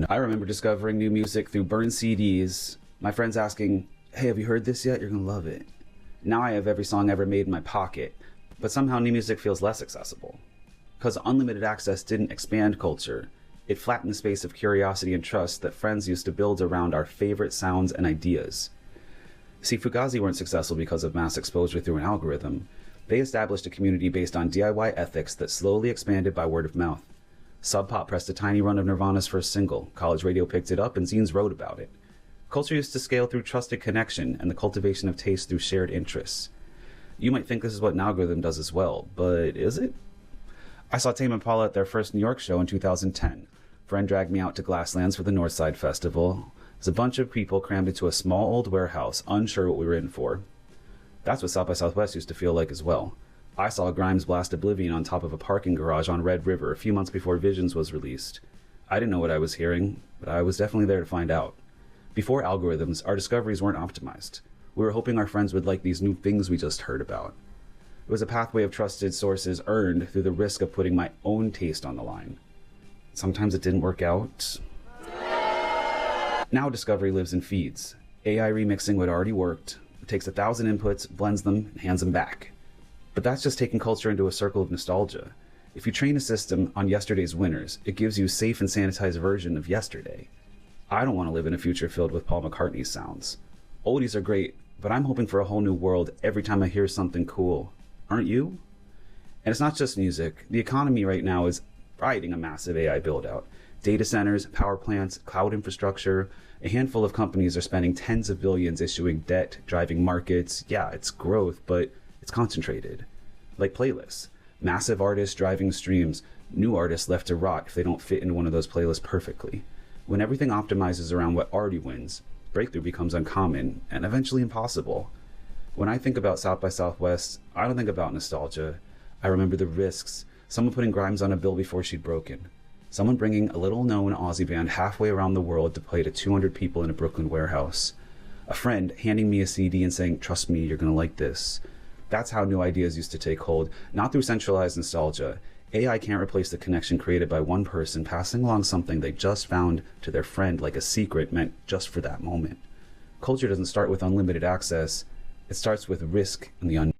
I remember discovering new music through burned CDs, my friends asking, "Hey, have you heard this yet? You're gonna love it." Now I have every song ever made in my pocket, but somehow new music feels less accessible. Because unlimited access didn't expand culture, it flattened the space of curiosity and trust that friends used to build around our favorite sounds and ideas. See, Fugazi weren't successful because of mass exposure through an algorithm. They established a community based on DIY ethics that slowly expanded by word of mouth. Sub Pop pressed a tiny run of Nirvana's first single, college radio picked it up, and zines wrote about it. Culture used to scale through trusted connection and the cultivation of taste through shared interests. You might think this is what an algorithm does as well, but is it? I saw Tame Impala at their first New York show in 2010. Friend dragged me out to Glasslands for the Northside Festival. It was a bunch of people crammed into a small old warehouse, unsure what we were in for. That's what South by Southwest used to feel like as well. I saw Grimes blast Oblivion on top of a parking garage on Red River a few months before Visions was released. I didn't know what I was hearing, but I was definitely there to find out. Before algorithms, our discoveries weren't optimized. We were hoping our friends would like these new things we just heard about. It was a pathway of trusted sources earned through the risk of putting my own taste on the line. Sometimes it didn't work out. Now discovery lives in feeds. AI remixing what already worked. It takes 1,000 inputs, blends them, and hands them back. But that's just taking culture into a circle of nostalgia. If you train a system on yesterday's winners, it gives you a safe and sanitized version of yesterday. I don't want to live in a future filled with Paul McCartney's sounds. Oldies are great, but I'm hoping for a whole new world every time I hear something cool. Aren't you? And it's not just music. The economy right now is riding a massive AI build-out. Data centers, power plants, cloud infrastructure. A handful of companies are spending tens of billions issuing debt, driving markets. Yeah, it's growth, but it's concentrated. Like playlists. Massive artists driving streams. New artists left to rot if they don't fit into one of those playlists perfectly. When everything optimizes around what already wins, breakthrough becomes uncommon and eventually impossible. When I think about South by Southwest, I don't think about nostalgia. I remember the risks. Someone putting Grimes on a bill before she'd broken. Someone bringing a little-known Aussie band halfway around the world to play to 200 people in a Brooklyn warehouse. A friend handing me a CD and saying, "Trust me, you're gonna like this." That's how new ideas used to take hold, not through centralized nostalgia. AI can't replace the connection created by one person passing along something they just found to their friend like a secret meant just for that moment. Culture doesn't start with unlimited access. It starts with risk and the unknown.